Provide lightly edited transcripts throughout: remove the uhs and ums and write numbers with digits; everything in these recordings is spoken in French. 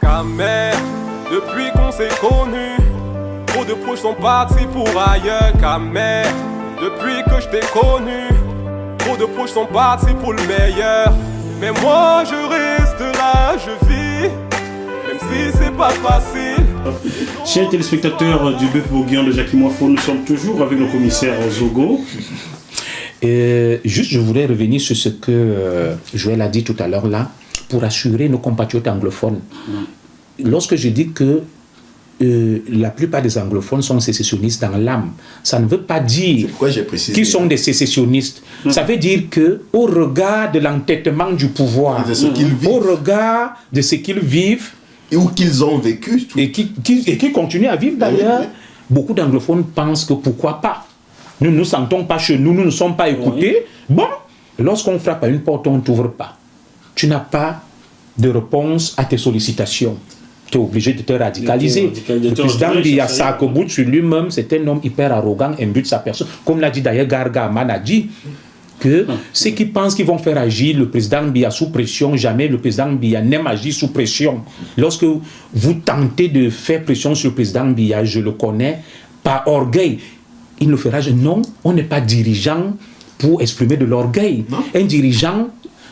Camé, depuis qu'on s'est connus, trop de proches sont partis pour ailleurs. Camé, depuis que je t'ai connu, trop de proches sont partis pour le meilleur. Mais moi je reste là, je vis, même si c'est pas facile. Chers téléspectateurs du Bœuf Bourguignon de Jackie Moifo, nous sommes toujours avec le commissaire Zogo. Juste, je voudrais revenir sur ce que Joël a dit tout à l'heure là, pour assurer nos compatriotes anglophones. Lorsque je dis que la plupart des anglophones sont sécessionnistes dans l'âme, ça ne veut pas dire qu'ils sont des sécessionnistes. Ça veut dire que, au regard de l'entêtement du pouvoir, au regard de ce qu'ils vivent, et où qu'ils ont vécu, et qui continuent à vivre d'ailleurs, beaucoup d'anglophones pensent que pourquoi pas. Nous ne nous sentons pas chez nous, nous ne sommes pas écoutés. Bon, lorsqu'on frappe à une porte, on ne t'ouvre pas. Tu n'as pas de réponse à tes sollicitations. Tu es obligé de te radicaliser. Le président Biya Sakobut sur lui-même, c'est un homme hyper arrogant, imbu de sa personne. Comme l'a dit d'ailleurs Garga Aman a dit, que ceux qui pensent qu'ils vont faire agir le président Biya sous pression, jamais le président Biya n'aime agir sous pression. Lorsque vous tentez de faire pression sur le président Biya, je le connais, par orgueil, il ne fera jamais. Non, on n'est pas dirigeant pour exprimer de l'orgueil. Un dirigeant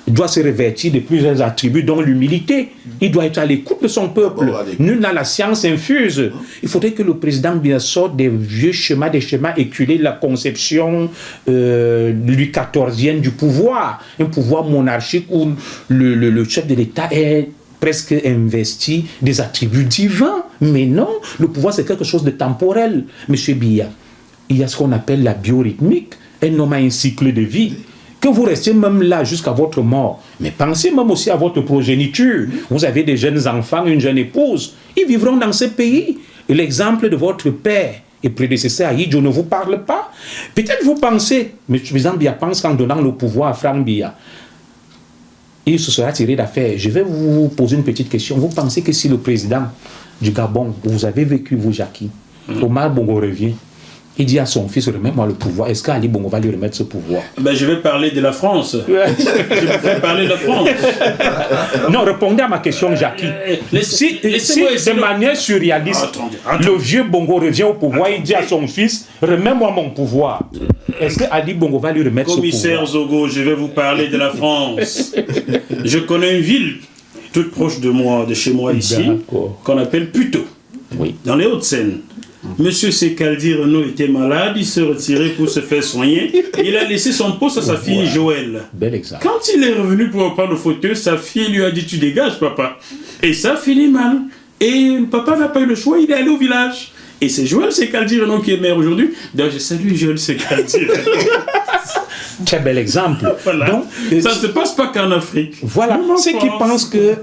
doit se revêtir de plusieurs attributs, dont l'humilité. Il doit être à l'écoute de son peuple. Nul n'a la science infuse. Il faudrait que le président Biya sorte des vieux schémas, des schémas éculés de la conception Louis XIVienne du pouvoir. Un pouvoir monarchique où le chef de l'État est presque investi des attributs divins. Mais non, le pouvoir c'est quelque chose de temporel. Monsieur Biya, il y a ce qu'on appelle la biorhythmique. Un homme a un cycle de vie. Que vous restiez même là jusqu'à votre mort. Mais pensez même aussi à votre progéniture. Vous avez des jeunes enfants, une jeune épouse. Ils vivront dans ce pays. Et l'exemple de votre père et prédécesseur Aïdjo ne vous parle pas. Peut-être vous pensez, mais le président Biya pense qu'en donnant le pouvoir à Franck Biya, il se sera tiré d'affaire. Je vais vous poser une petite question. Vous pensez que si le président du Gabon, vous avez vécu, vous, Jackie, Omar Bongo revient, il dit à son fils, remets-moi le pouvoir. Est-ce qu'Ali Bongo va lui remettre ce pouvoir? Ben, je vais parler de la France. Je vais faire parler de la France. Non, répondez à ma question, Jackie. Si de manière surréaliste, le vieux Bongo revient au pouvoir, il dit à son fils, remets-moi mon pouvoir. Est-ce qu'Ali Bongo va lui remettre ce pouvoir? Commissaire Zogo, je vais vous parler de la France. Je connais une ville toute proche de moi, de chez moi ici, qu'on appelle Puteaux, dans les Hauts-de-Seine. Monsieur Sekaldi Renaud était malade, il s'est retiré pour se faire soigner. Il a laissé son poste à sa fille Joël. Bel exemple. Quand il est revenu pour reprendre le fauteuil, sa fille lui a dit « Tu dégages, papa ». Et ça finit mal. Et papa n'a pas eu le choix, il est allé au village. Et c'est Joël Sekaldi Renaud qui est maire aujourd'hui. D'ailleurs, je salue Joël Sekaldi Renaud. Très bel exemple. Voilà. Donc, ça ne se passe pas qu'en Afrique. Voilà. Ceux qui pensent que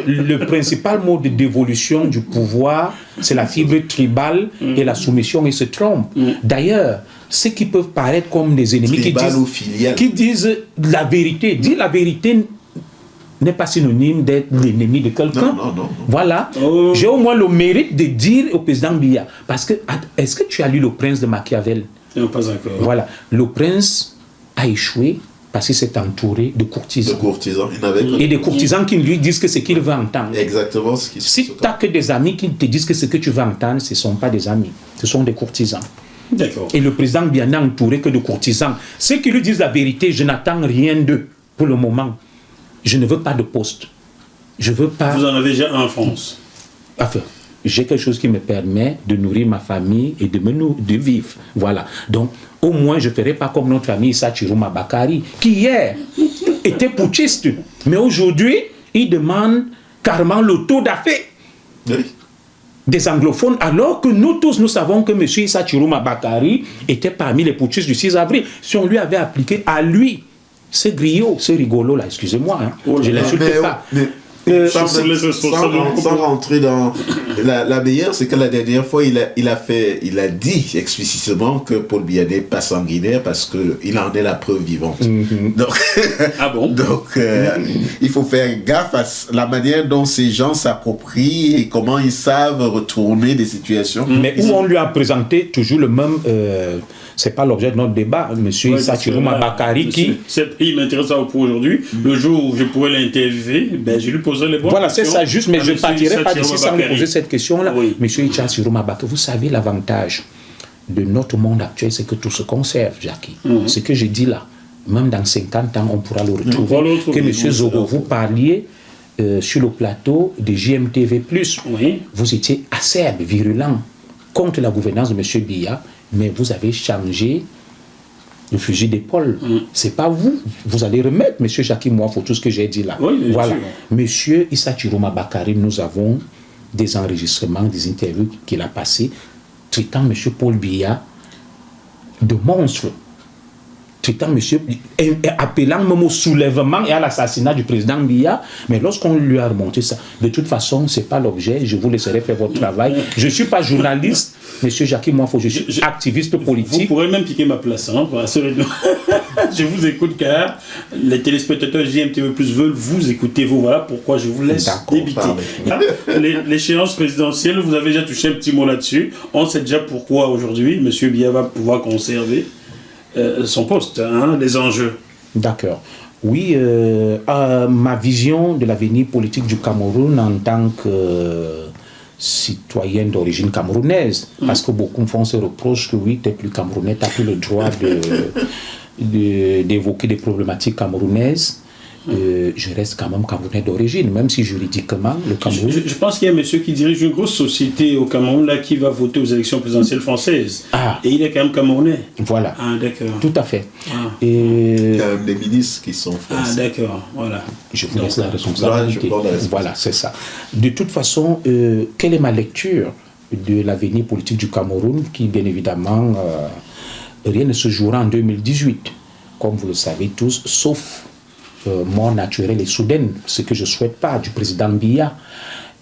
le principal mode d'évolution du pouvoir, c'est la fibre tribale et la soumission, ils se trompent. D'ailleurs, ceux qui peuvent paraître comme des ennemis qui disent la vérité, dire la vérité n'est pas synonyme d'être l'ennemi de quelqu'un. Non. Voilà. J'ai au moins le mérite de dire au président Biya, parce que, est-ce que tu as lu Le Prince de Machiavel? Non, pas encore. Voilà. Le prince a échoué parce qu'il s'est entouré de courtisans. Et des courtisans qui lui disent que ce qu'il veut entendre. Exactement ce qui se passe. Si tu n'as que des amis qui te disent que ce que tu veux entendre, ce ne sont pas des amis, ce sont des courtisans. D'accord. Et le président Biya n'est entouré que de courtisans. Ceux qui lui disent la vérité, je n'attends rien d'eux pour le moment. Je ne veux pas de poste. Je veux pas... Vous en avez déjà un en France. Enfin, j'ai quelque chose qui me permet de nourrir ma famille et de vivre. Voilà. Donc, au moins, je ne ferai pas comme notre ami Issa Chiroma Bakari, qui hier était putschiste. Mais aujourd'hui, il demande carrément le taux d'affaires des anglophones, alors que nous tous, nous savons que M. Issa Chiroma Bakari était parmi les putschistes du 6 avril. Si on lui avait appliqué à lui ce griot, ce rigolo là, excusez-moi, je ne l'insulte pas. Sans rentrer dans la meilleure, c'est que la dernière fois il a dit explicitement que Paul Biya n'est pas sanguinaire parce qu'il en est la preuve vivante. Donc, il faut faire gaffe à la manière dont ces gens s'approprient et comment ils savent retourner des situations. Mais où on lui a présenté toujours le même... c'est pas l'objet de notre débat, monsieur Issa Chiroma Bakari qui... Il m'intéresse pour aujourd'hui. Le jour où je pourrais l'interviewer, je lui pose poserez les bonnes voilà, c'est questions. ça, juste, mais je ne partirai pas d'ici sans lui Bakary. poser cette question-là. Oui. Monsieur Issa Siroma Bakary, vous savez l'avantage de notre monde actuel, c'est que tout se conserve, Jackie. Ce que j'ai dit là, même dans 50 ans, on pourra le retrouver. Que monsieur Zogo, vous parliez sur le plateau de JMTV+. Oui. Vous étiez acerbe, virulent contre la gouvernance de monsieur Biya, mais vous avez changé le fusil d'épaule. C'est pas vous. Vous allez remettre, monsieur Jackie Mouafo, tout ce que j'ai dit là. Oui, bien voilà. sûr. Monsieur Issa Siroma Bakary, nous avons des enregistrements, des interviews qu'il a passées, traitant monsieur Paul Biya de monstre. Traitant monsieur, appelant même au soulèvement et à l'assassinat du président Biya. Mais lorsqu'on lui a remonté ça, de toute façon, ce n'est pas l'objet. Je vous laisserai faire votre travail. Je ne suis pas journaliste, monsieur Jackie Mouafo, je suis activiste politique. Vous pourrez même piquer ma place. Hein, je vous écoute car les téléspectateurs JMTV+ veulent vous écouter. Vous, voilà pourquoi je vous laisse débiter. L'échéance présidentielle, vous avez déjà touché un petit mot là-dessus. On sait déjà pourquoi aujourd'hui, monsieur Biya va pouvoir conserver son poste, hein, les enjeux. D'accord. Oui, ma vision de l'avenir politique du Cameroun en tant que citoyen d'origine camerounaise, parce que beaucoup me font ce reproche que oui, tu n'es plus camerounais, tu n'as plus le droit d'évoquer des problématiques camerounaises. Je reste quand même camerounais d'origine, même si juridiquement, le Cameroun... Je pense qu'il y a un monsieur qui dirige une grosse société au Cameroun là, qui va voter aux élections présidentielles françaises. Ah. Et il est quand même camerounais. Voilà. Ah, d'accord. Tout à fait. Ah. Et... Il y a des ministres qui sont français. Ah, d'accord. Voilà. Je vous laisse la responsabilité. Voilà, c'est ça. De toute façon, quelle est ma lecture de l'avenir politique du Cameroun qui, bien évidemment, rien ne se jouera en 2018, comme vous le savez tous, sauf... mort naturelle et soudaine, ce que je ne souhaite pas du président Biya.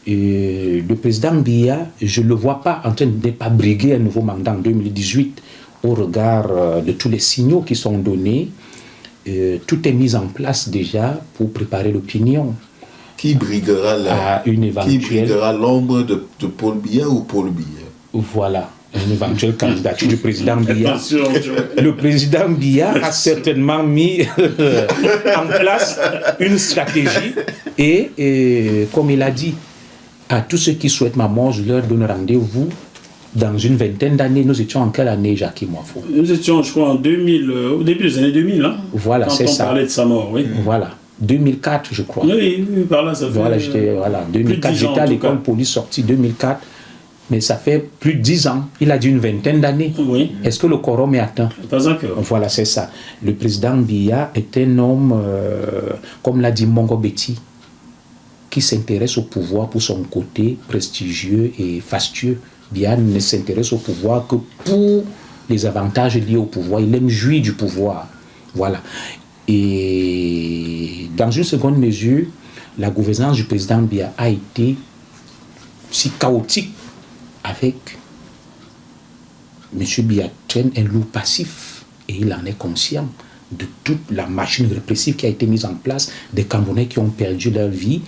Le président Biya, je ne le vois pas en train de ne pas briguer un nouveau mandat en 2018 au regard de tous les signaux qui sont donnés. Tout est mis en place déjà pour préparer l'opinion. Qui briguera l'ombre de Paul Biya ou Paul Biya? Voilà. Une éventuelle candidature du président Biya. Le président Biya a certainement mis en place une stratégie et comme il a dit, à tous ceux qui souhaitent ma mort, je leur donne rendez-vous dans une vingtaine d'années. Nous étions en quelle année, Jackie Mouafo? Nous étions, je crois, en 2000, au début des années 2000. Hein, voilà, c'est ça. Quand on parlait de sa mort, oui. Voilà. 2004, je crois. Oui, par là, ça fait... Voilà, 2004, j'étais à l'école police sortie 2004. Mais ça fait plus de 10 ans. Il a dit une vingtaine d'années. Oui. Est-ce que le quorum est atteint? Pas encore. Voilà, c'est ça. Le président Biya est un homme, comme l'a dit Mongo Betty, qui s'intéresse au pouvoir pour son côté prestigieux et fastueux. Biya ne s'intéresse au pouvoir que pour les avantages liés au pouvoir. Il aime jouir du pouvoir. Voilà. Et dans une seconde mesure, la gouvernance du président Biya a été si chaotique avec M. Biya traîne un loup passif et il en est conscient de toute la machine répressive qui a été mise en place, des Camerounais qui ont perdu leur vie.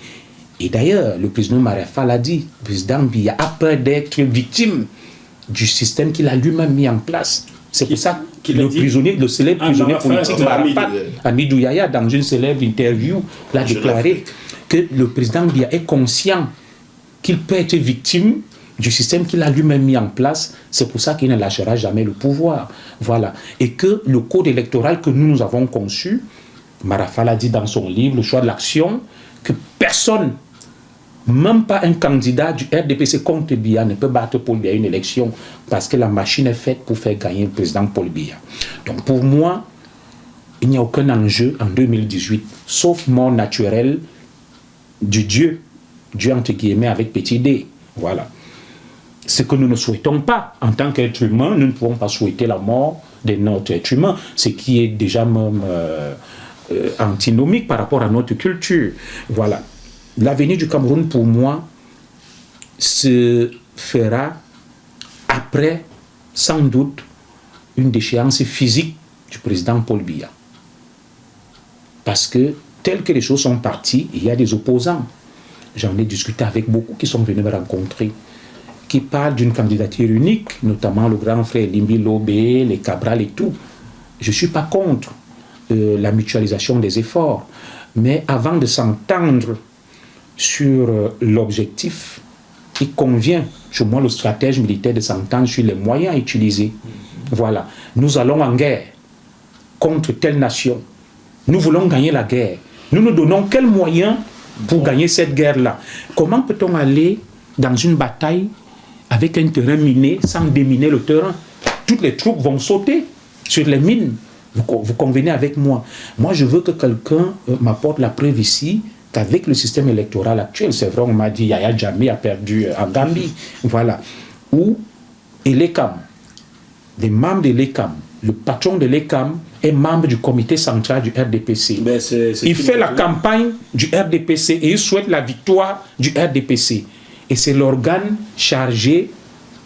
Et d'ailleurs, le président Marafa l'a dit, le président Biya a peur d'être victime du système qu'il a lui-même mis en place. C'est pour ça que le célèbre prisonnier politique Marafat, Hamidou Yahya, dans une célèbre interview, l'a déclaré que le président Biya est conscient qu'il peut être victime du système qu'il a lui-même mis en place. C'est pour ça qu'il ne lâchera jamais le pouvoir. Voilà. Et que le code électoral que nous avons conçu, Marafa l'a dit dans son livre, Le choix de l'action, que personne, même pas un candidat du RDPC contre Biya, ne peut battre Paul Biya à une élection parce que la machine est faite pour faire gagner le président Paul Biya. Donc pour moi, il n'y a aucun enjeu en 2018, sauf mort naturelle du Dieu entre guillemets avec petit d. Voilà. Ce que nous ne souhaitons pas en tant qu'être humain, nous ne pouvons pas souhaiter la mort de notre être humain, ce qui est déjà même antinomique par rapport à notre culture. Voilà. L'avenir du Cameroun, pour moi, se fera après, sans doute, une déchéance physique du président Paul Biya. Parce que, telles que les choses sont parties, il y a des opposants. J'en ai discuté avec beaucoup qui sont venus me rencontrer, qui parlent d'une candidature unique, notamment le grand frère Limbi Lobé, les Cabral et tout. Je ne suis pas contre la mutualisation des efforts. Mais avant de s'entendre sur l'objectif, il convient, chez moi, le stratège militaire, de s'entendre sur les moyens à utiliser. Voilà. Nous allons en guerre contre telle nation. Nous voulons gagner la guerre. Nous nous donnons quels moyens pour gagner cette guerre-là? Comment peut-on aller dans une bataille avec un terrain miné sans déminer le terrain? Toutes les troupes vont sauter sur les mines. Vous convenez avec moi? Moi, je veux que quelqu'un m'apporte la preuve ici qu'avec le système électoral actuel, c'est vrai, on m'a dit Yaya Jammeh a perdu en Gambie, voilà, où l'ECAM, des membres de l'ECAM, le patron de l'ECAM est membre du comité central du RDPC. Il fait la campagne du RDPC et il souhaite la victoire du RDPC. Et c'est l'organe chargé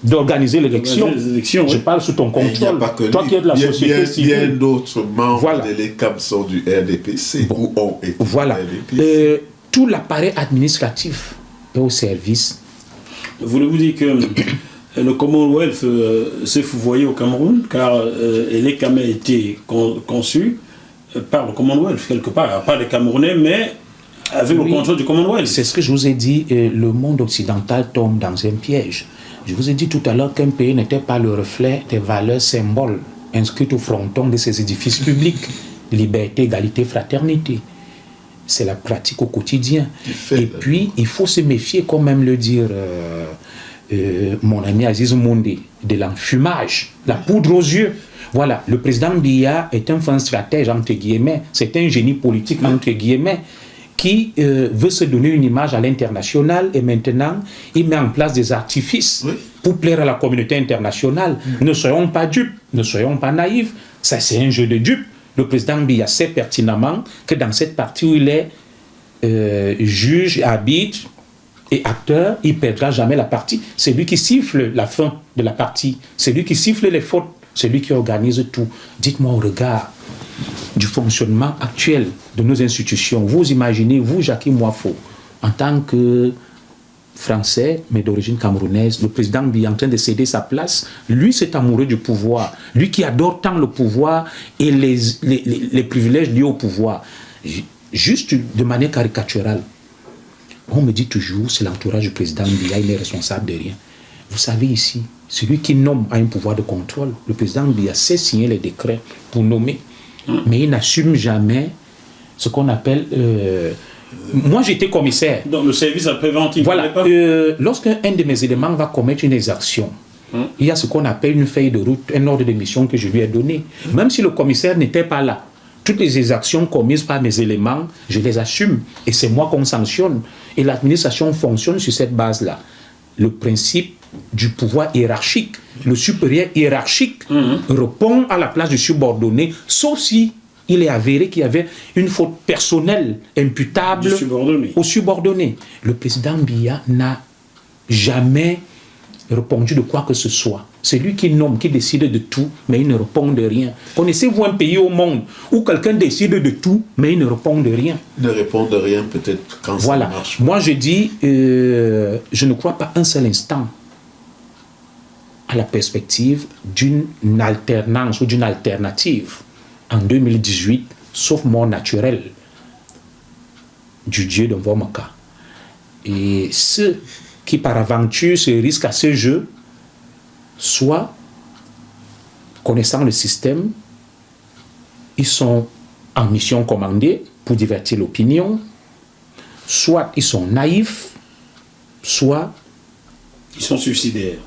d'organiser l'élection. Je parle sous ton contrôle. Toi qui es de la société civile. Bien d'autres membres de l'ECAM sont du RDPC ou ont été du RDPC. Tout l'appareil administratif est au service. Voulez-vous dire que le Commonwealth s'est fouvoyé au Cameroun, car l'ECAM a été conçu par le Commonwealth, quelque part, pas les Camerounais, mais avec le contrôle du Commonwealth. C'est ce que je vous ai dit, le monde occidental tombe dans un piège. Je vous ai dit tout à l'heure qu'un pays n'était pas le reflet des valeurs symboles inscrites au fronton de ses édifices publics. Liberté, égalité, fraternité. C'est la pratique au quotidien. Et puis, il faut se méfier, comme même le dire mon ami Aziz Moundé, de l'enfumage, la poudre aux yeux. Voilà, le président Biya est un fin stratège, entre guillemets, c'est un génie politique, entre guillemets, qui veut se donner une image à l'international et maintenant, il met en place des artifices pour plaire à la communauté internationale. Ne soyons pas dupes, ne soyons pas naïfs, ça c'est un jeu de dupes. Le président Biya sait pertinemment que dans cette partie où il est juge, arbitre et acteur, il ne perdra jamais la partie. C'est lui qui siffle la fin de la partie, c'est lui qui siffle les fautes, c'est lui qui organise tout. Dites-moi au regard du fonctionnement actuel de nos institutions, vous imaginez, vous, Jacques Moifo, en tant que Français, mais d'origine camerounaise, le président Biya en train de céder sa place, lui, c'est amoureux du pouvoir, lui qui adore tant le pouvoir et les privilèges liés au pouvoir. Juste de manière caricaturale, on me dit toujours, c'est l'entourage du président Biya, il est responsable de rien. Vous savez ici, celui qui nomme a un pouvoir de contrôle. Le président Biya sait signer les décrets pour nommer, mais il n'assume jamais ce qu'on appelle... moi, j'étais commissaire. Donc, le service préventif. Voilà. Lorsqu'un de mes éléments va commettre une exaction, il y a ce qu'on appelle une feuille de route, un ordre de mission que je lui ai donné. Même si le commissaire n'était pas là, toutes les exactions commises par mes éléments, je les assume. Et c'est moi qu'on sanctionne. Et l'administration fonctionne sur cette base-là. Le principe du pouvoir hiérarchique, le supérieur hiérarchique répond à la place du subordonné, sauf si il est avéré qu'il y avait une faute personnelle imputable au subordonné. Le président Biya n'a jamais répondu de quoi que ce soit. C'est lui qui nomme, qui décide de tout, mais il ne répond de rien. Connaissez-vous un pays au monde où quelqu'un décide de tout, mais il ne répond de rien? Il ne répond de rien peut-être quand ça marche. Moi je dis, je ne crois pas un seul instant à la perspective d'une alternance ou d'une alternative en 2018, sauf mort naturelle du dieu de Mvomaka. Et ceux qui par aventure se risquent à ce jeu, soit connaissant le système, ils sont en mission commandée pour divertir l'opinion, soit ils sont naïfs, soit ils sont suicidaires.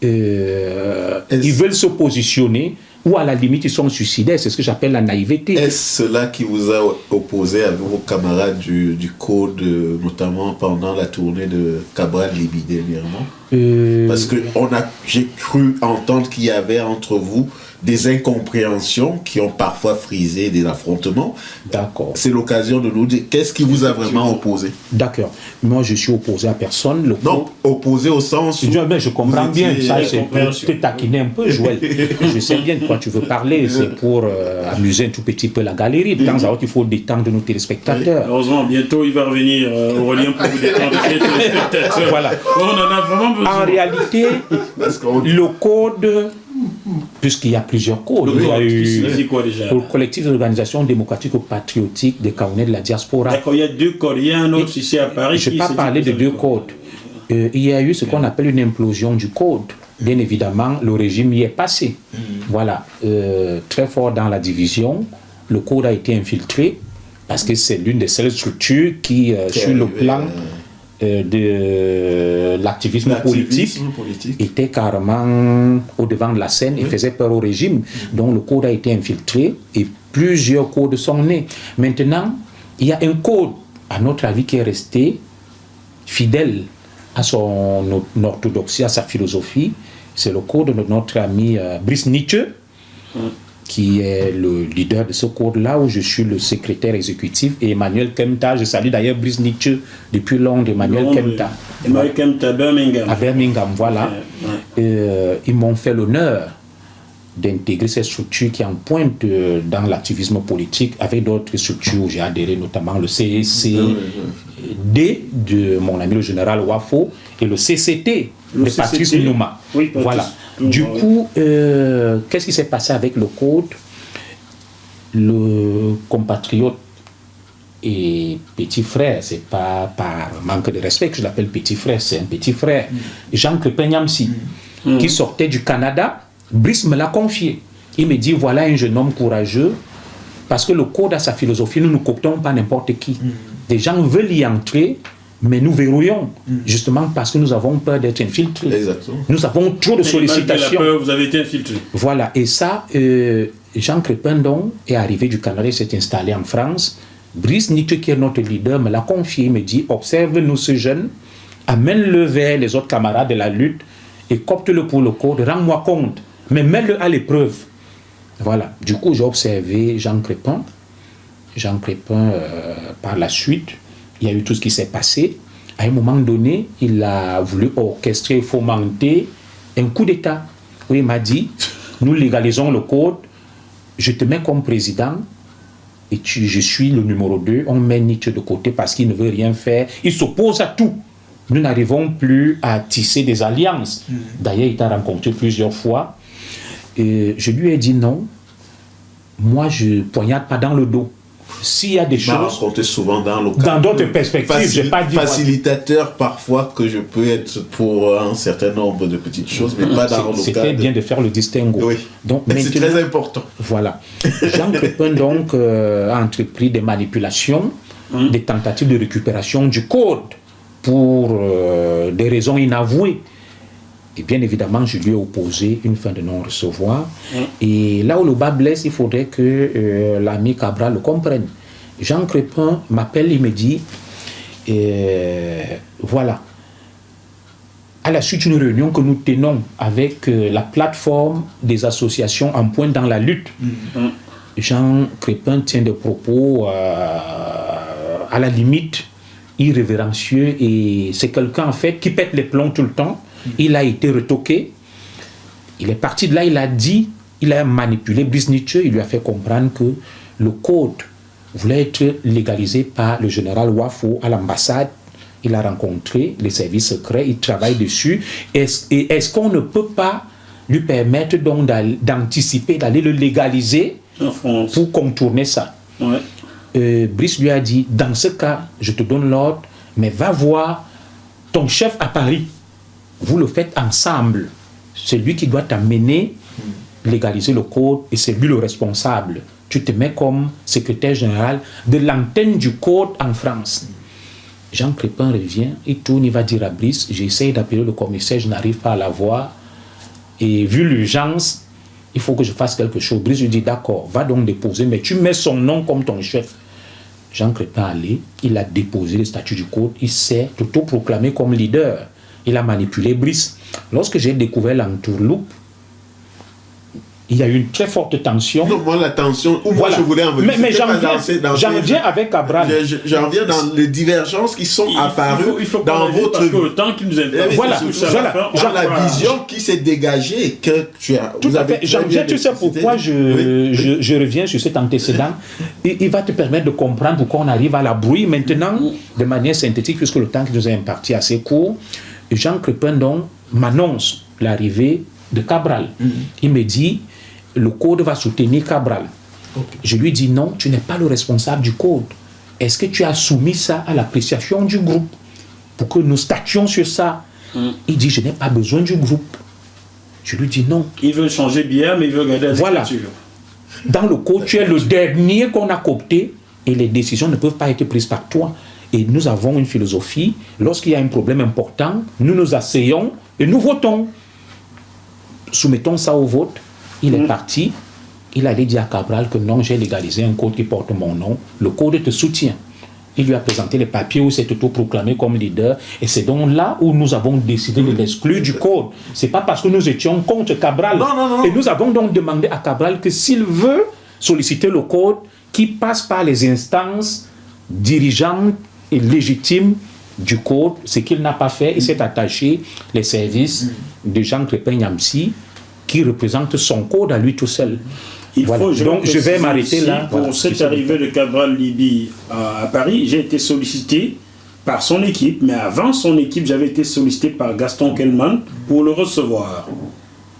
Ils veulent se positionner, ou à la limite ils sont suicidaires, c'est ce que j'appelle la naïveté. Est-ce cela qui vous a opposé avec vos camarades du Code, notamment pendant la tournée de Cabral-Libye dernièrement? Parce que j'ai cru entendre qu'il y avait entre vous des incompréhensions qui ont parfois frisé des affrontements. D'accord. C'est l'occasion de nous dire qu'est-ce qui vous a vraiment opposé? D'accord. Moi, je suis opposé à personne. Non, opposé au sens où... Je comprends bien. Ça, c'est pour te taquiner un peu, Joël. Je sais bien de quoi tu veux parler. C'est pour amuser un tout petit peu la galerie. De temps à autre, il faut détendre nos téléspectateurs. Heureusement, bientôt, il va revenir Aurélien pour vous détendre les téléspectateurs. Voilà. On en a vraiment besoin. En réalité, le Code puisqu'il y a plusieurs codes. Oui, Il y a c'est quoi déjà? le collectif d'organisation démocratique ou patriotique des Camerounais de la diaspora. D'accord, il y a 2 codes. Il y a un autre ici à Paris. Je ne vais pas parler de 2 codes. Il y a eu ce qu'on appelle une implosion du code. Bien évidemment, le régime y est passé. Voilà, très fort dans la division. Le code a été infiltré parce que c'est l'une des seules structures qui, sur le plan de l'activisme politique, était carrément au devant de la scène et faisait peur au régime. Donc le code a été infiltré et plusieurs codes sont nés. Maintenant, il y a un code, à notre avis, qui est resté fidèle à son orthodoxie, à sa philosophie. C'est le code de notre ami Brice Nietzsche, qui est le leader de ce code-là, où je suis le secrétaire exécutif, et Emmanuel Kemta, je salue d'ailleurs Brice Nietzsche depuis Londres, Emmanuel Kemta. Emmanuel Kemta à Birmingham. À Birmingham, voilà. Ils m'ont fait l'honneur d'intégrer cette structure qui est en pointe dans l'activisme politique, avec d'autres structures où j'ai adhéré, notamment le CCD de mon ami le général Wafo, et le CCT de Patrice Nouma. Oui, voilà. Du coup, qu'est-ce qui s'est passé avec le code? Le compatriote et petit frère, c'est pas par manque de respect que je l'appelle petit frère, c'est un petit frère, Jean Crépin-Niamsi, qui sortait du Canada. Brice me l'a confié. Il me dit, voilà un jeune homme courageux, parce que le code a sa philosophie, nous ne cooptons pas n'importe qui. Des gens veulent y entrer, mais nous verrouillons, justement parce que nous avons peur d'être infiltrés. Exactement. Nous avons trop de sollicitations. La peur, vous avez été infiltré. Voilà, et ça, Jean Crépin donc est arrivé du Canada, il s'est installé en France. Brice Nietzsche, qui est notre leader, me l'a confié, il me dit, observe-nous ce jeune, amène-le vers les autres camarades de la lutte et copte-le pour le code, rends-moi compte, mais mets-le à l'épreuve. Voilà, du coup j'ai observé Jean Crépin. Jean Crépin, par la suite, il y a eu tout ce qui s'est passé. À un moment donné, il a voulu orchestrer, fomenter un coup d'État. Où il m'a dit, nous légalisons le code, je te mets comme président, et je suis le numéro 2, on met Nietzsche de côté parce qu'il ne veut rien faire. Il s'oppose à tout. Nous n'arrivons plus à tisser des alliances. D'ailleurs, il t'a rencontré plusieurs fois. Et je lui ai dit non, moi je ne poignarde pas dans le dos. S'il y a des choses... raconté souvent dans d'autres perspectives, j'ai pas dit... Facilitateur parfois que je peux être pour un certain nombre de petites choses, mais pas dans le cadre... C'était bien de faire le distinguo. Oui, donc, c'est très important. Voilà. Jean Crépin donc a entrepris des manipulations, des tentatives de récupération du code pour des raisons inavouées. Et bien évidemment, je lui ai opposé une fin de non-recevoir. Et là où le bas blesse, il faudrait que l'ami Cabral le comprenne. Jean Crépin m'appelle, il me dit, voilà, à la suite d'une réunion que nous tenons avec la plateforme des associations en pointe dans la lutte, Jean Crépin tient des propos à la limite irrévérencieux, et c'est quelqu'un en fait qui pète les plombs tout le temps. Il a été retoqué, il est parti de là, il a dit, il a manipulé Brice Nietzsche, il lui a fait comprendre que le code voulait être légalisé par le général Wafo à l'ambassade. Il a rencontré les services secrets, il travaille dessus. Est-ce qu'on ne peut pas lui permettre donc d'anticiper, d'aller le légaliser pour contourner ça? Brice lui a dit, dans ce cas, je te donne l'ordre, mais va voir ton chef à Paris. Vous le faites ensemble. C'est lui qui doit t'amener, légaliser le code, et c'est lui le responsable. Tu te mets comme secrétaire général de l'antenne du code en France. Jean Crépin revient, il tourne, il va dire à Brice, j'essaie d'appeler le commissaire, je n'arrive pas à l'avoir. Et vu l'urgence, il faut que je fasse quelque chose. Brice lui dit, d'accord, va donc déposer, mais tu mets son nom comme ton chef. Jean Crépin allé, il a déposé le statut du code, il s'est autoproclamé comme leader. Il a manipulé Brice. Lorsque j'ai découvert l'entourloupe, il y a eu une très forte tension. Non, moi, la tension, moi je voulais en venir. Mais j'en viens avec Cabral. J'en viens dans les divergences qui sont apparues dans votre... Parce que le temps qui nous intéresse, dans la vision qui s'est dégagée, que tu as... Tout à fait. J'en viens, tu sais pourquoi je reviens sur cet antécédent. Il va te permettre de comprendre pourquoi on arrive à la brouille maintenant, de manière synthétique, puisque le temps qui nous est imparti est assez court. Jean Crépin donc m'annonce l'arrivée de Cabral. Il me dit, le code va soutenir Cabral. Je lui dis, non, tu n'es pas le responsable du code. Est-ce que tu as soumis ça à l'appréciation du groupe pour que nous stations sur ça? Il dit, je n'ai pas besoin du groupe. Je lui dis non. Il veut changer bien, mais il veut garder la structure. Dans le code, tu es le dernier qu'on a coopté et les décisions ne peuvent pas être prises par toi. Et nous avons une philosophie, lorsqu'il y a un problème important, nous nous asseyons et nous votons. Soumettons ça au vote. Il est parti. Il allait dire à Cabral que non, j'ai légalisé un code qui porte mon nom. Le code te soutient. Il lui a présenté les papiers où il s'est autoproclamé comme leader. Et c'est donc là où nous avons décidé de l'exclure du code. Ce n'est pas parce que nous étions contre Cabral. Non. Et nous avons donc demandé à Cabral que s'il veut solliciter le code, qu'il passe par les instances dirigeantes et légitimes du code, ce qu'il n'a pas fait. Il s'est attaché les services de Jean Crépin-Yamsi qui représentent son code à lui tout seul. Donc je vais m'arrêter là. Pour cette arrivée de Cabral Libye à Paris, j'ai été sollicité par son équipe, mais avant son équipe, j'avais été sollicité par Gaston Kelman pour le recevoir.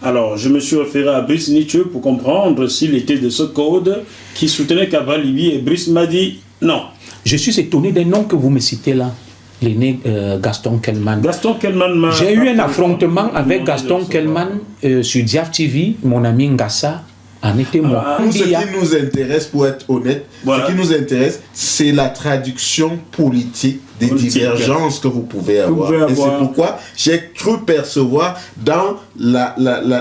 Alors, je me suis référé à Brice Nietzsche pour comprendre s'il était de ce code qui soutenait Cabral Libye, et Brice m'a dit non. Je suis étonné des noms que vous me citez là. L'aîné Gaston Kelman. Gaston Kelman m'a... J'ai eu un affrontement avec Gaston Kelman sur Diaf TV, mon ami Ngassa. Ce qui nous intéresse, pour être honnête, ce qui nous intéresse, c'est la traduction politique des divergences que vous pouvez avoir. Et c'est pourquoi j'ai cru percevoir dans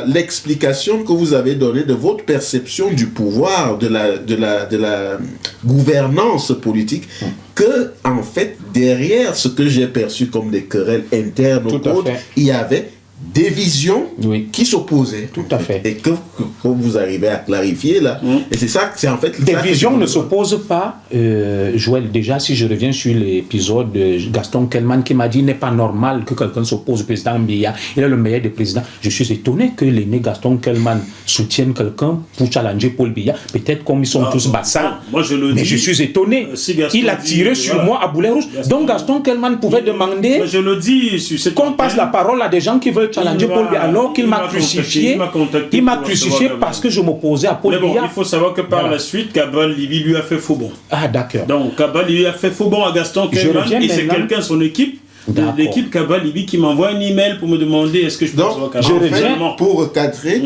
l'explication que vous avez donnée de votre perception du pouvoir, de la gouvernance politique, que, en fait, derrière ce que j'ai perçu comme des querelles internes au code, il y avait des visions qui s'opposaient. Tout à fait. Et que vous arrivez à clarifier là. Et c'est ça, c'est en fait... Des visions ne s'opposent pas. Joël, déjà, si je reviens sur l'épisode de Gaston Kelman qui m'a dit « n'est pas normal que quelqu'un s'oppose au président Biya. Il est le meilleur des présidents. » Je suis étonné que l'aîné Gaston Kelman soutienne quelqu'un pour challenger Paul Biya. Peut-être comme ils sont tous bassins. Mais je suis étonné. Il a tiré sur moi à boulet rouge. Donc Gaston Kelman pouvait demander qu'on passe la parole à des gens qui veulent challenger Paul Biya, alors qu'il m'a crucifié. Il m'a crucifié parce que je m'opposais à Paul Biya. Il faut savoir que par la suite, Cabral Libye lui a fait faux bon. Ah, d'accord. Donc Cabral Libye a fait faux bon à Gaston Kelman, et c'est quelqu'un de son équipe, de l'équipe Cabral Libye, qui m'envoie un email pour me demander est-ce que je peux recevoir Cabral. Je reviens pour recadrer.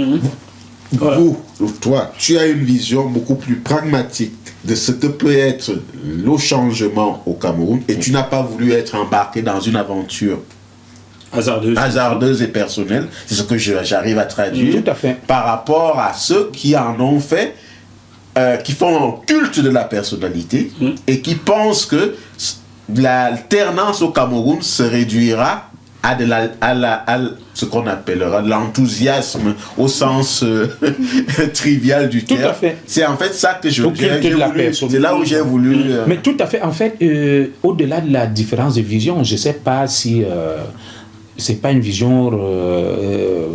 Toi, tu as une vision beaucoup plus pragmatique de ce que peut être le changement au Cameroun, et tu n'as pas voulu être embarqué dans une aventure hasardeuse et personnelle. C'est ce que j'arrive à traduire. Tout à fait. Par rapport à ceux qui en ont fait, qui font un culte de la personnalité et qui pensent que l'alternance au Cameroun se réduira à ce qu'on appellera l'enthousiasme au sens trivial du terme. Tout à fait. C'est en fait ça que j'ai voulu. C'est là où j'ai voulu... Mais tout à fait. En fait, au-delà de la différence de vision, je ne sais pas si... c'est pas une vision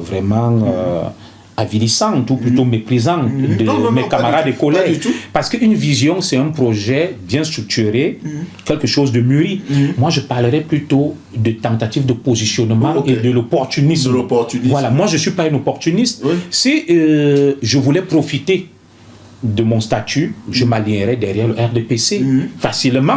vraiment avilissante ou plutôt méprisante de mes camarades et collègues. Parce qu'une vision, c'est un projet bien structuré, quelque chose de mûri. Moi, je parlerais plutôt de tentative de positionnement et de l'opportunisme. Voilà, moi, je ne suis pas un opportuniste. Si je voulais profiter de mon statut, je m'alignerais derrière le RDPC facilement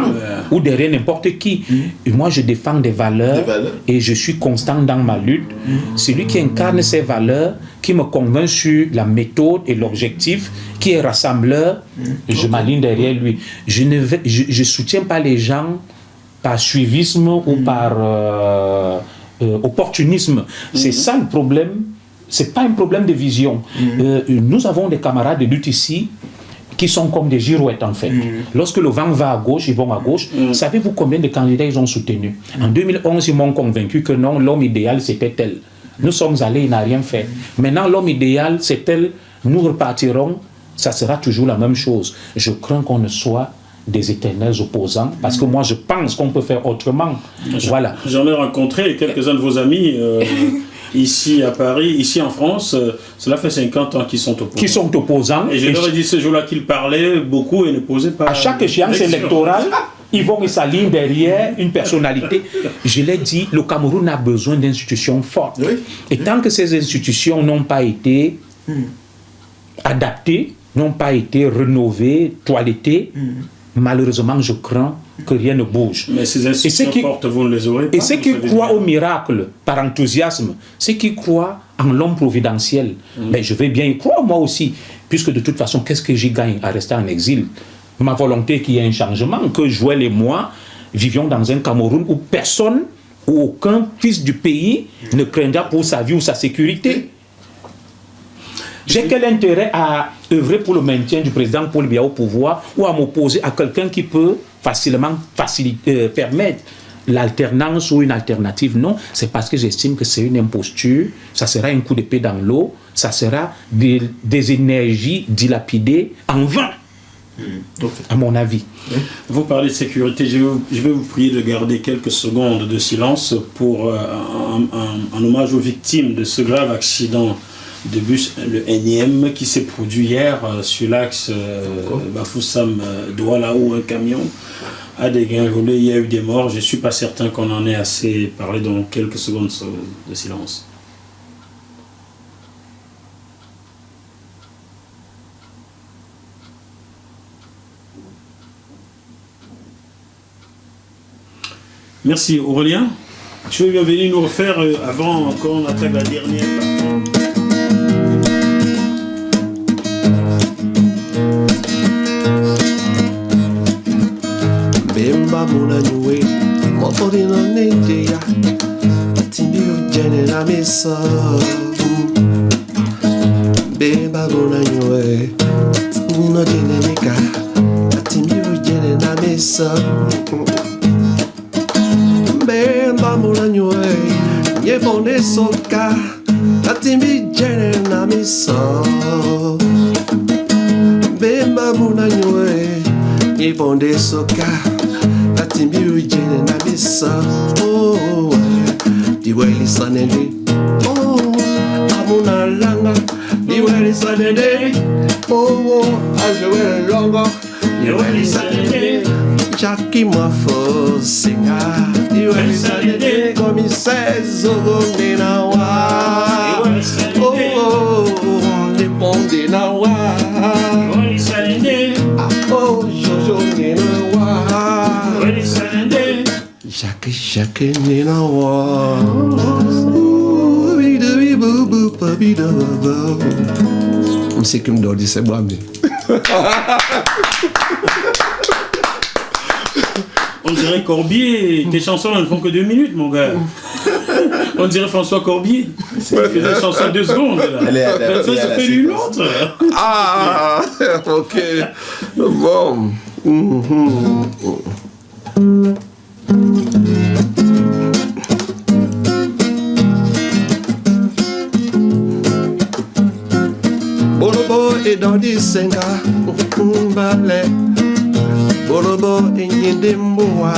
ou derrière n'importe qui. Et moi, je défends des valeurs et je suis constant dans ma lutte. Celui qui incarne ces valeurs, qui me convainc sur la méthode et l'objectif, qui est rassembleur, je m'aligne derrière lui. Je soutiens pas les gens par suivisme ou par opportunisme. C'est ça le problème. C'est pas un problème de vision. Nous avons des camarades de lutte ici qui sont comme des girouettes en fait. Lorsque le vent va à gauche, ils vont à gauche. Savez-vous combien de candidats ils ont soutenus? En 2011, ils m'ont convaincu que non, l'homme idéal c'était tel. Nous sommes allés, il n'a rien fait. Maintenant, l'homme idéal c'est tel. Nous repartirons, ça sera toujours la même chose. Je crains qu'on ne soit des éternels opposants, parce que moi je pense qu'on peut faire autrement. Voilà. J'en ai rencontré quelques-uns de vos amis ici à Paris, ici en France, cela fait 50 ans qu'ils sont opposants. Qui sont opposants. Et je leur ai dit ce jour-là qu'ils parlaient beaucoup et ne posaient pas... À chaque échéance électorale, ils vont s'aligner derrière une personnalité. Je l'ai dit, le Cameroun a besoin d'institutions fortes. Oui. Et tant que ces institutions n'ont pas été adaptées, n'ont pas été rénovées, toilettées, malheureusement, je crains que rien ne bouge. Mais ces institutions fortes, vous ne les aurez pas. Et ceux qui croient au miracle par enthousiasme, ceux qui croient en l'homme providentiel, ben, je vais bien y croire moi aussi, puisque de toute façon, qu'est-ce que j'y gagne à rester en exil? Ma volonté qu'il y ait un changement, que Joël et moi vivions dans un Cameroun où personne, où aucun fils du pays ne craindra pour sa vie ou sa sécurité. J'ai quel intérêt à œuvrer pour le maintien du président Paul Biya au pouvoir ou à m'opposer à quelqu'un qui peut facilement permettre l'alternance ou une alternative? Non, c'est parce que j'estime que c'est une imposture, ça sera un coup d'épée dans l'eau, ça sera des énergies dilapidées en vain, à mon avis. Vous parlez de sécurité, je vais vous prier de garder quelques secondes de silence pour un hommage aux victimes de ce grave accident de bus, le énième, qui s'est produit hier sur l'axe Bafoussam-Douala, où un camion a dégringolé, il y a eu des morts. Je ne suis pas certain qu'on en ait assez parlé, dans quelques secondes de silence. Merci Aurélien. Tu veux bien venir nous refaire, avant qu'on attaque la dernière partie. Muna nyue mopori no nedia timbi ujene na misa bemba muna nyue no jene nika timbi ujene na misa bemba muna nyue nye bonde soka timbi ujene na misa bemba muna nyue nye bonde soka Timbi ujene na bisa, oh, diweli sanende, oh, amuna langa, diweli sanende, oh, ajewele longo, diweli sanende, Jackie Mwafo singa, diweli sanende, commissaire Zogo Nenawa, oh, Niponde Nawa, diweli sanende, oh, Jojo Nenawa. Jackie Ninawa. C'est comme Dodi, c'est moi, mais. On dirait Corbier, tes chansons ne font que 2 minutes, mon gars. On dirait François Corbier. Il fait des chansons 2 secondes. Là. Ça fait une autre. Ah, ok. Bon. Bolobo et dans des senga, ballet. Bolobo et nyende mboa.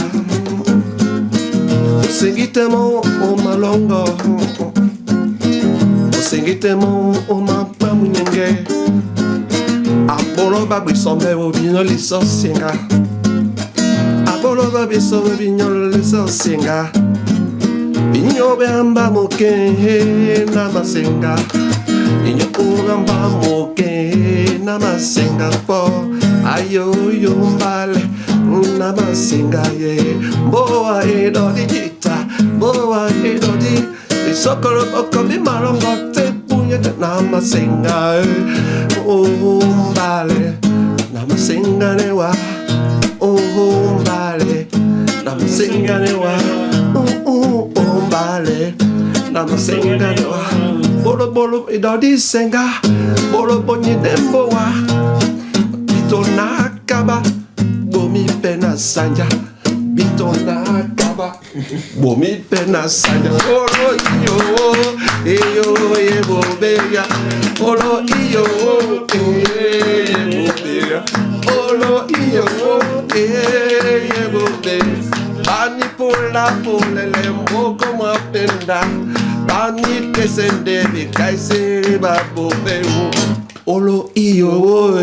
Sengitemo o malongo. Sengitemo o mapamunyenge. Aboloba bisombe o bino liso senga. Aboloba bisombe bino liso senga. Binyo bamba moke na masenga. Binyo bamba moke na masenga po. Ayo yo mbale na masenga ye. Boa edo di jita, boa edo di. Isokoro boko bi malongo te punye na masenga. Oh mbale na masenga ne wa. Oh mbale na masenga ne wa. Oh mbale na masenga ne wa. Bolo bolo edo di senga. Bolo bonye dembo wa. Bitona kaba, bomi pena sanja. Bitona kaba, bomi pena sanja. Olo iyo, iyo yebo beya. Olo iyo, beya. Olo iyo, yebo beya. Bani pula lembo como apenda. Bani kesende bi kaiseri babo beya. Olo iyo,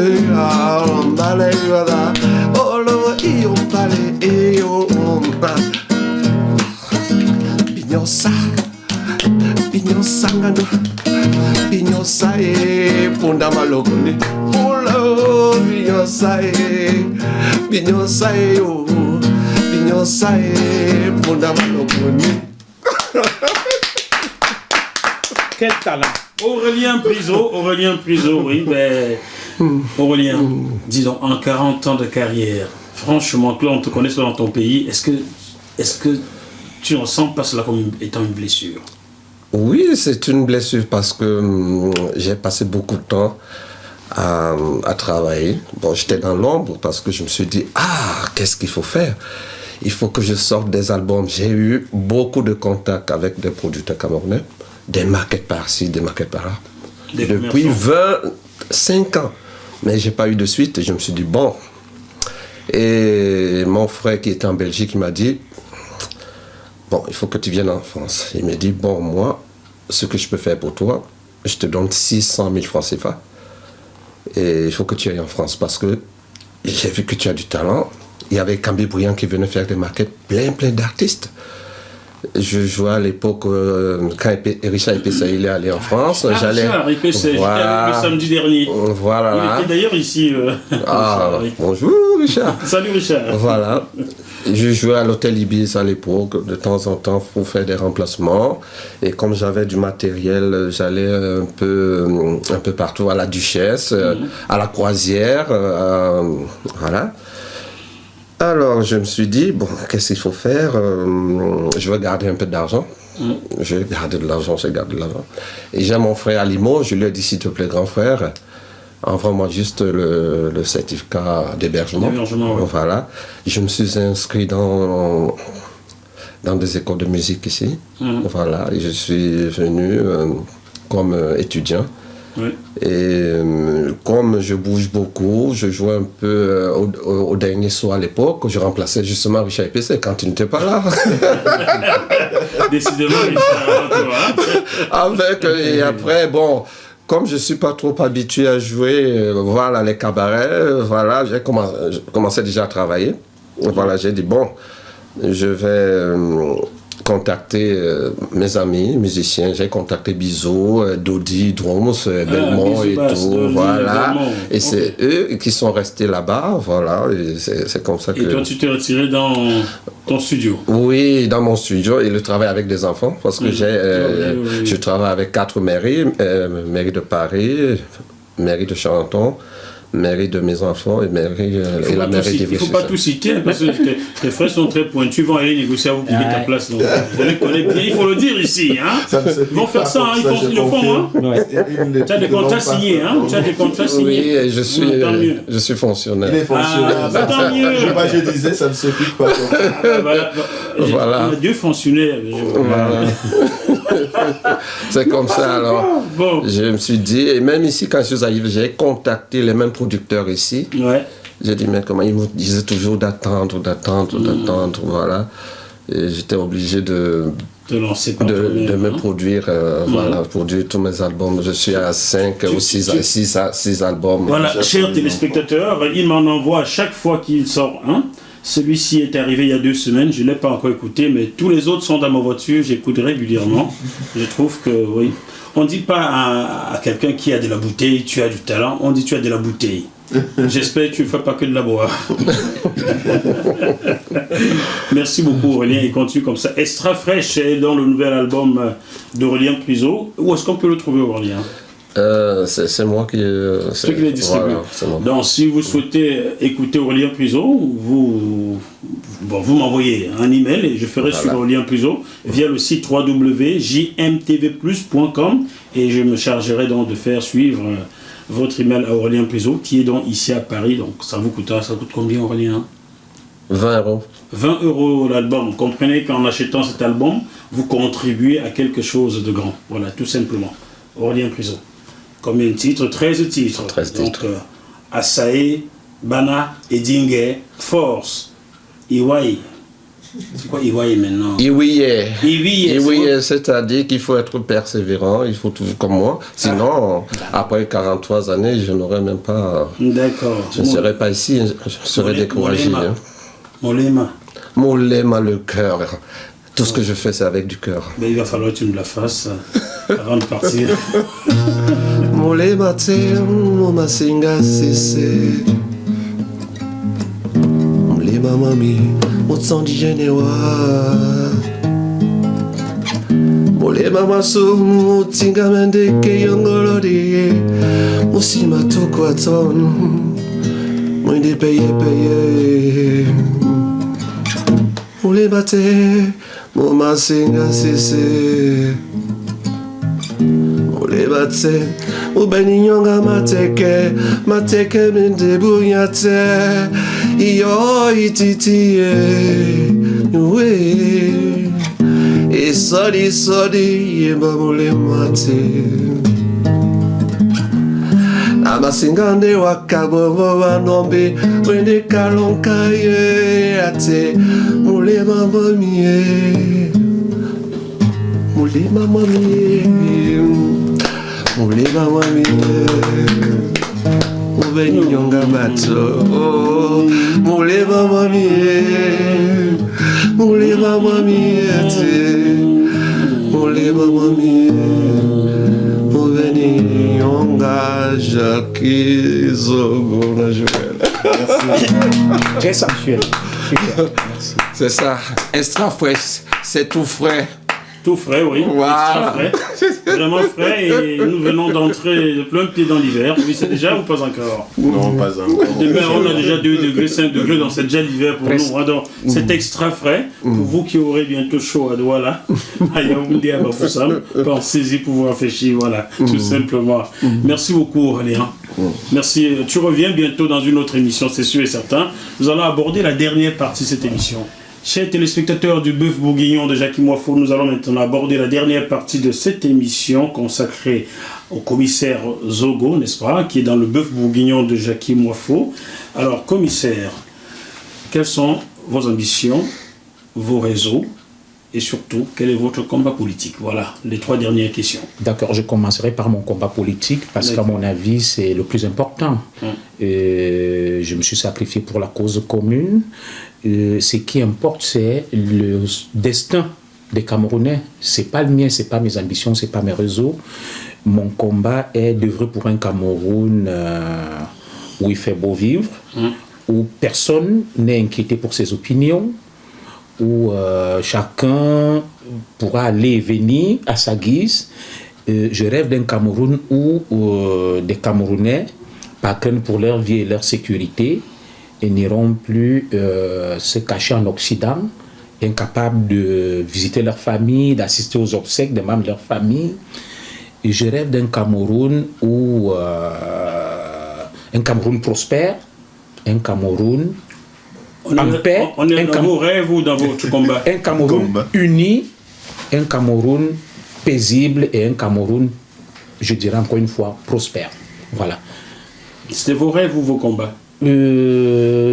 mbale yada. Olo iyo pale iyo Binyosa ngano Binyosa punda malogoni Olo Binyosa yo Binyosa punda malogoni. Quel talent. Aurélien Priso, oui, ben, Aurélien, disons, en 40 ans de carrière, franchement, là, on te connaît dans ton pays, est-ce que tu ne sens pas cela comme étant une blessure? Oui, c'est une blessure parce que j'ai passé beaucoup de temps à travailler. Bon, j'étais dans l'ombre parce que je me suis dit, qu'est-ce qu'il faut faire? Il faut que je sorte des albums. J'ai eu beaucoup de contacts avec des producteurs camerounais, des maquettes par-ci, des maquettes par-là. Depuis 25 ans. Mais je n'ai pas eu de suite et je me suis dit, bon. Et mon frère qui était en Belgique, il m'a dit, bon, il faut que tu viennes en France. Il m'a dit, bon, moi, ce que je peux faire pour toi, je te donne 600 000 francs CFA. Et il faut que tu ailles en France parce que j'ai vu que tu as du talent. Il y avait Cambé Briand qui venait faire des maquettes, plein d'artistes. Je jouais à l'époque, quand Richard Epessa il est allé en France. Richard Epessa, j'étais le samedi dernier. Voilà. Il était d'ailleurs ici. Bonjour Richard. Salut Richard. Voilà. Je jouais à l'hôtel Ibis à l'époque, de temps en temps, pour faire des remplacements. Et comme j'avais du matériel, j'allais un peu partout, à la Duchesse, à la Croisière, voilà. Alors je me suis dit, bon, qu'est-ce qu'il faut faire? Je vais garder un peu d'argent. Je vais garder de l'argent, Et j'ai mon frère à Limoges, je lui ai dit, s'il te plaît, grand frère, envoie-moi juste le certificat d'hébergement. Ouais. Voilà. Je me suis inscrit dans des écoles de musique ici. Voilà. Et je suis venu comme étudiant. Oui. Et comme je bouge beaucoup, je jouais un peu au dernier saut à l'époque, je remplaçais justement Richard Epessa quand il n'était pas là. Décidément, Richard. Et après, bon, comme je ne suis pas trop habitué à jouer, voilà, les cabarets, voilà, j'ai commencé déjà à travailler. Voilà, j'ai dit, bon, je vais contacter mes amis musiciens. J'ai contacté Bizot, Dodi, Drums, Belmont et tout, Dodi, voilà. Belmont. Et c'est eux qui sont restés là-bas, voilà. Et c'est comme ça que... Et toi, tu t'es retiré dans ton studio? Oui, dans mon studio et le travail avec des enfants, parce que je travaille avec 4 mairies, mairie de Paris, mairie de Charenton, mairie de mes enfants et la mairie des. Il ne faut pas tout citer, parce que tes frères sont très pointus, ils vont aller négocier à vous piquer ta place. Donc, vous les connaissez bien, il faut le dire ici. Hein. Ils vont faire ça, hein, ils le font. Hein. Tu as des contrats signés. Hein. Tu as des contrats signés. Oui, je suis fonctionnaire. Il est fonctionnaire. Tant mieux. Je disais, ça ne se pique pas comme ça. Voilà. Il y a 2 fonctionnaires. Voilà. C'est comme ça alors. Bon. Je me suis dit, et même ici quand je suis arrivé, j'ai contacté les mêmes producteurs ici. Ouais. J'ai dit, mais comment ils me disaient toujours d'attendre, voilà. Et j'étais obligé de me produire, voilà, produire tous mes albums. Je suis à 5 ou 6 albums. Voilà, chers téléspectateurs, il m'en envoie à chaque fois qu'il sort un. Celui-ci est arrivé il y a 2 semaines, je ne l'ai pas encore écouté, mais tous les autres sont dans ma voiture, j'écoute régulièrement. Je trouve que, oui, on ne dit pas à quelqu'un qui a de la bouteille, tu as du talent, on dit tu as de la bouteille. J'espère que tu ne fais pas que de la boire. Merci beaucoup Aurélien, il continue comme ça. Extra fraîche est dans le nouvel album d'Aurélien Priso. Où est-ce qu'on peut le trouver, Aurélien? C'est moi qui l'ai distribué. Voilà, donc si vous souhaitez écouter Aurélien Priso, vous m'envoyez un email et je ferai sur Aurélien Priso via le site www.jmtvplus.com et je me chargerai donc de faire suivre votre email à Aurélien Priso qui est donc ici à Paris. Donc ça coûte combien, Aurélien? 20 €. 20 € l'album. Comprenez qu'en achetant cet album, vous contribuez à quelque chose de grand. Voilà, tout simplement. Aurélien Priso. Combien de titres? 13 titres. 13 titres. Donc, Asae, Bana, Edingue, Force, Iwai. C'est quoi Iwai maintenant? Iwiye, Iwiye, c'est-à-dire qu'il faut être persévérant, il faut toujours comme moi. Sinon, après 43 années, je n'aurais même pas... D'accord. Je ne serais pas ici, je serais découragé. Molema. Molema, le cœur. Tout ce que je fais, c'est avec du cœur. Mais il va falloir que tu me la fasses avant de partir. Molema, te, masinga, sese. Molema, mami, motsandi genewa. Molema, maso, mutinga, mendeke, yongolode. Musima, toko, aton. Mwende, paye. Molema, te. Moma singa sise Molema te Ubeni nyonga mateke mende bunyate Iyo ititie Uwe Sodi yemba molema te Amasingande wakabobo wanombe Wende kalonka ye ate Molema mamie Molema mamie Molema mamie Uveni nyonga bato Molema mamie Molema mamie ate Molema mamie Uveni nyonga Jacques Zogo Joël. Très sensuel. Super. Merci. C'est ça. Extra frais. C'est tout frais. Tout frais, oui. Voilà. Extra frais. Vraiment frais. Et nous venons d'entrer de plein pied dans l'hiver. Oui, c'est déjà ou pas encore? Non, pas encore. Demain, on a déjà 2 degrés, 5 degrés, donc c'est déjà l'hiver pour nous. Alors, c'est extra frais. Pour vous qui aurez bientôt chaud à Douala, à Yaoundé, à Bafoussam, pensez-y pour vous rafraîchir, voilà, tout simplement. Merci beaucoup, Aurélien. Merci. Tu reviens bientôt dans une autre émission, c'est sûr et certain. Nous allons aborder la dernière partie de cette émission. Chers téléspectateurs du Bœuf Bourguignon de Jackie Moifo, nous allons maintenant aborder la dernière partie de cette émission consacrée au commissaire Zogo, n'est-ce pas, qui est dans le Bœuf Bourguignon de Jackie Moifo. Alors, commissaire, quelles sont vos ambitions, vos réseaux et surtout, quel est votre combat politique? Voilà, les 3 dernières questions. D'accord, je commencerai par mon combat politique parce qu'à mon avis, c'est le plus important. Je me suis sacrifié pour la cause commune. Ce qui importe, c'est le destin des Camerounais. C'est pas le mien, c'est pas mes ambitions, c'est pas mes réseaux. Mon combat est d'œuvrer pour un Cameroun où il fait beau vivre, où personne n'est inquiété pour ses opinions, où chacun pourra aller et venir à sa guise. Je rêve d'un Cameroun où des Camerounais, par crainte pour leur vie et leur sécurité, et n'iront plus se cacher en Occident, incapables de visiter leur famille, d'assister aux obsèques des membres de leur famille. Et je rêve d'un Cameroun où un Cameroun prospère, un Cameroun en paix. On est dans vos rêves ou dans votre combat? Un Cameroun uni, un Cameroun paisible et un Cameroun, je dirais encore une fois, prospère. Voilà. C'était vos rêves ou vos combats?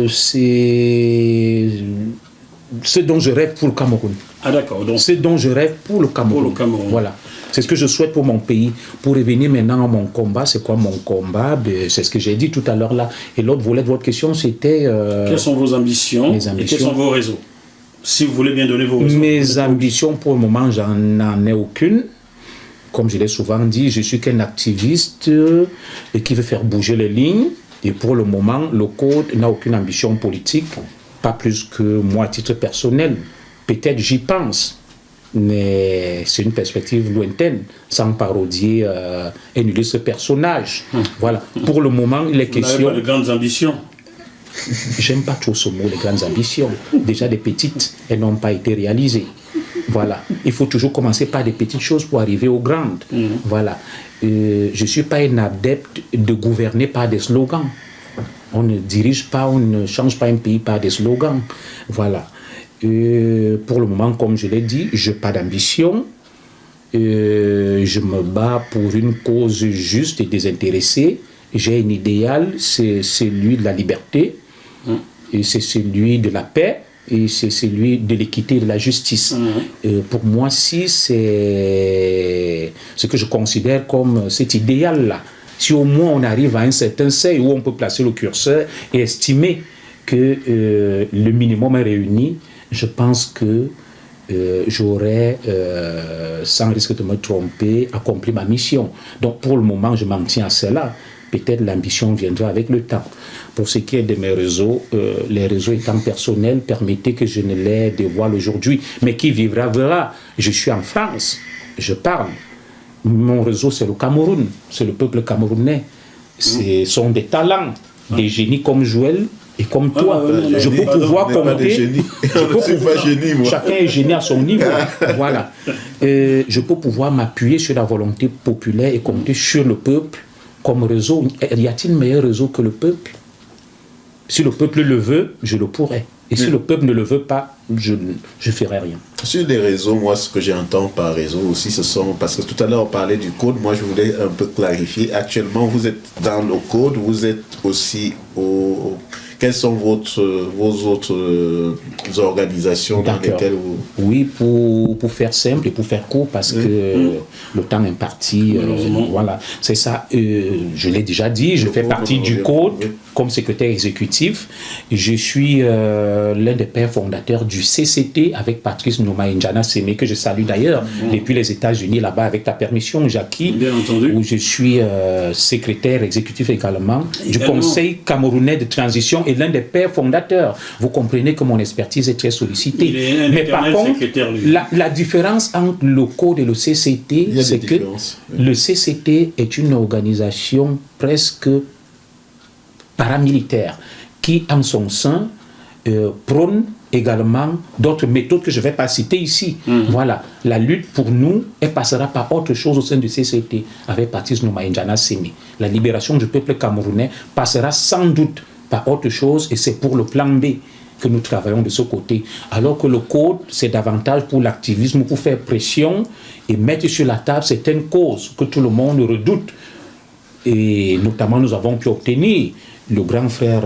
C'est ce dont je rêve pour le Cameroun. Ah d'accord. Donc ce dont je rêve pour le Cameroun. Pour le Cameroun. Voilà. C'est ce que je souhaite pour mon pays. Pour revenir maintenant à mon combat, c'est quoi mon combat? C'est ce que j'ai dit tout à l'heure là. Et l'autre volet de votre question, c'était... Quelles sont vos ambitions, et quels sont vos réseaux? Si vous voulez bien donner vos réseaux. Mes ambitions, pour le moment, j'en ai aucune. Comme je l'ai souvent dit, je suis qu'un activiste et qui veut faire bouger les lignes. Et pour le moment, le code n'a aucune ambition politique, pas plus que moi à titre personnel. Peut-être j'y pense, mais c'est une perspective lointaine, sans parodier et nuller ce personnage. Voilà. Pour le moment, il est question... Vous n'avez pas de grandes ambitions? J'aime pas trop ce mot, les grandes ambitions. Déjà des petites, elles n'ont pas été réalisées. Voilà. Il faut toujours commencer par des petites choses pour arriver aux grandes. Voilà. Je ne suis pas un adepte de gouverner par des slogans. On ne dirige pas, on ne change pas un pays par des slogans. Voilà. Pour le moment, comme je l'ai dit, je n'ai pas d'ambition. Je me bats pour une cause juste et désintéressée. J'ai un idéal, c'est celui de la liberté, et c'est celui de la paix, et c'est celui de l'équité et de la justice. Pour moi, si c'est ce que je considère comme cet idéal-là, si au moins on arrive à un certain seuil où on peut placer le curseur et estimer que le minimum est réuni, je pense que j'aurais, sans risque de me tromper, accompli ma mission. Donc pour le moment, je m'en tiens à cela. Peut-être l'ambition viendra avec le temps. Pour ce qui est de mes réseaux, les réseaux étant personnels, permettez que je ne les dévoile aujourd'hui. Mais qui vivra verra. Je suis en France, je parle. Mon réseau, c'est le Cameroun, c'est le peuple camerounais. Ce sont des talents, des génies comme Joël et comme toi. Je peux pouvoir compter. Chacun est génie à son niveau. Voilà. Je peux pouvoir m'appuyer sur la volonté populaire et compter sur le peuple comme réseau. Y a-t-il meilleur réseau que le peuple? Si le peuple le veut, je le pourrai. Et si le peuple ne le veut pas, je ne ferai rien. Sur les réseaux, moi, ce que j'entends par réseau aussi, ce sont... Parce que tout à l'heure, on parlait du code. Moi, je voulais un peu clarifier. Actuellement, vous êtes dans le code, vous êtes aussi au... Quelles sont vos autres organisations dans lesquelles vous... Oui, pour faire simple et pour faire court, parce que le temps imparti, voilà, c'est ça. Je l'ai déjà dit, je fais partie du code comme secrétaire exécutif. Je suis l'un des pères fondateurs du CCT avec Patrice Nouma-Njana Sémé, que je salue d'ailleurs depuis les États-Unis, là-bas, avec ta permission, Jackie. Bien entendu. Où je suis secrétaire exécutif également du Conseil camerounais de transition et l'un des pères fondateurs. Vous comprenez que mon expertise est très sollicitée. Mais par contre, la différence entre le code et le CCT, c'est que le CCT est une organisation presque paramilitaire qui, en son sein, prône également d'autres méthodes que je ne vais pas citer ici. Voilà, la lutte pour nous, elle passera par autre chose au sein du CCT, avec Patrice Nouma-Njana Sémé. La libération du peuple camerounais passera sans doute par autre chose, et c'est pour le plan B que nous travaillons de ce côté. Alors que le code, c'est davantage pour l'activisme, pour faire pression et mettre sur la table certaines causes que tout le monde redoute. Et notamment, nous avons pu obtenir. Le grand frère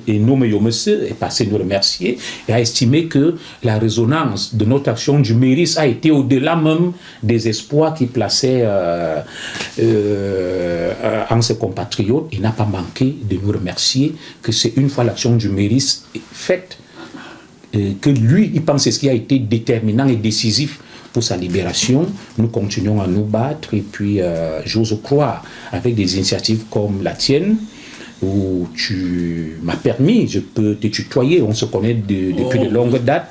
Eno Meyomese est passé nous remercier et a estimé que la résonance de notre action du MERIS a été au-delà même des espoirs qu'il plaçait en ses compatriotes. Il n'a pas manqué de nous remercier que c'est une fois l'action du MERIS faite que lui, il pense que c'est ce qui a été déterminant et décisif pour sa libération. Nous continuons à nous battre et puis j'ose croire avec des initiatives comme la tienne, où tu m'as permis, je peux te tutoyer, on se connaît depuis de longues dates,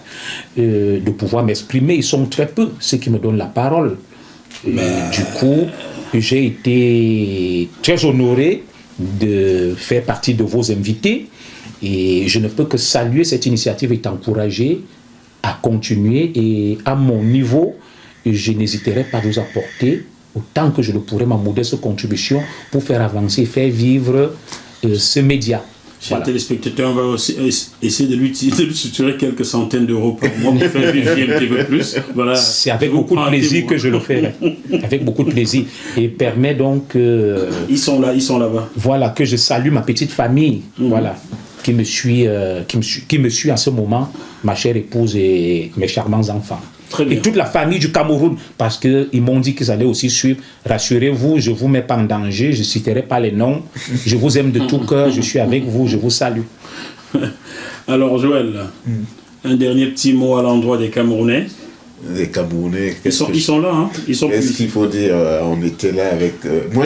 de pouvoir m'exprimer. Ils sont très peu ceux qui me donnent la parole. Du coup, j'ai été très honoré de faire partie de vos invités et je ne peux que saluer cette initiative et t'encourager à continuer, et à mon niveau, je n'hésiterai pas à vous apporter autant que je le pourrai ma modeste contribution pour faire avancer, faire vivre ce média. Chers téléspectateurs, on va aussi essayer de lui suturer quelques centaines d'euros par mois pour faire vivre JMTV+. Voilà. C'est avec beaucoup de plaisir que je le ferai. Avec beaucoup de plaisir. Et permet donc... ils sont là-bas. Voilà, que je salue ma petite famille, voilà, qui me suit à ce moment, ma chère épouse et mes charmants enfants. Et toute la famille du Cameroun, parce qu'ils m'ont dit qu'ils allaient aussi suivre. Rassurez-vous, je ne vous mets pas en danger, je ne citerai pas les noms. Je vous aime de tout cœur, je suis avec vous, je vous salue. Alors Joël, un dernier petit mot à l'endroit des Camerounais. Les Camerounais, ils sont là, hein. Qu'est-ce qu'il faut dire? On était là avec... moi,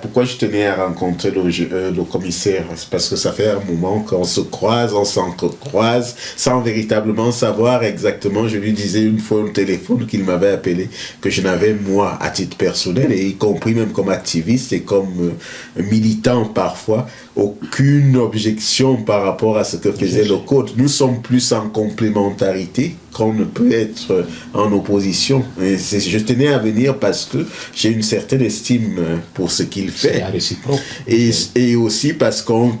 pourquoi je tenais à rencontrer le commissaire? C'est parce que ça fait un moment qu'on se croise, on s'entrecroise, sans véritablement savoir exactement. Je lui disais une fois au téléphone qu'il m'avait appelé, que je n'avais, moi, à titre personnel, et y compris même comme activiste et comme militant parfois, aucune objection par rapport à ce que faisait le code. Nous sommes plus en complémentarité qu'on ne peut être en opposition. Et je tenais à venir parce que j'ai une certaine estime pour ce qu'il fait. Et aussi parce qu'on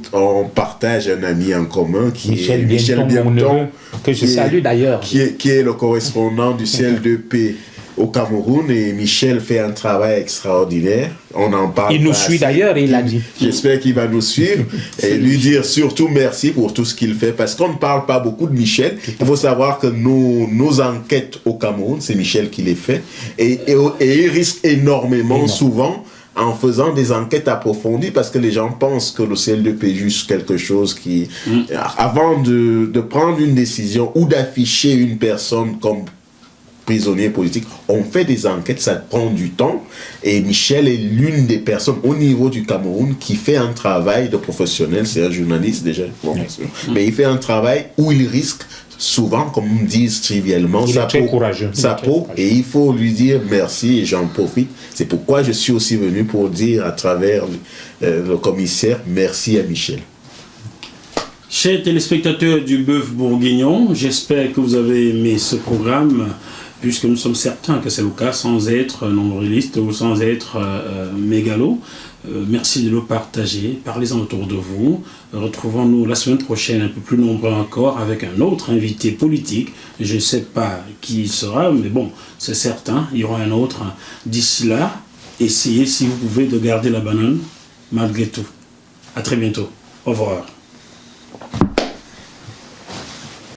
partage un ami en commun qui est Michel Bienton, que je salue d'ailleurs. Qui est le correspondant du CL2P au Cameroun, et Michel fait un travail extraordinaire. On en parle. Il nous suit d'ailleurs, il l'a dit. J'espère qu'il va nous suivre et lui dire surtout merci pour tout ce qu'il fait, parce qu'on ne parle pas beaucoup de Michel. Il faut savoir que nos enquêtes au Cameroun, c'est Michel qui les fait, et il risque énormément souvent en faisant des enquêtes approfondies, parce que les gens pensent que le CLDP est juste quelque chose qui, avant de prendre une décision ou d'afficher une personne comme prisonnier politique, on fait des enquêtes, ça prend du temps, et Michel est l'une des personnes au niveau du Cameroun qui fait un travail de professionnel, c'est un journaliste déjà, mais il fait un travail où il risque souvent, comme on dit trivialement, sa peau, et il faut lui dire merci, et j'en profite. C'est pourquoi je suis aussi venu pour dire à travers le commissaire, merci à Michel. Chers téléspectateurs du Bœuf Bourguignon, j'espère que vous avez aimé ce programme, puisque nous sommes certains que c'est le cas, sans être nombriliste ou sans être mégalo. Merci de le partager, parlez-en autour de vous. Retrouvons-nous la semaine prochaine, un peu plus nombreux encore, avec un autre invité politique. Je ne sais pas qui il sera, mais bon, c'est certain, il y aura un autre. D'ici là, essayez, si vous pouvez, de garder la banane, malgré tout. À très bientôt. Au revoir.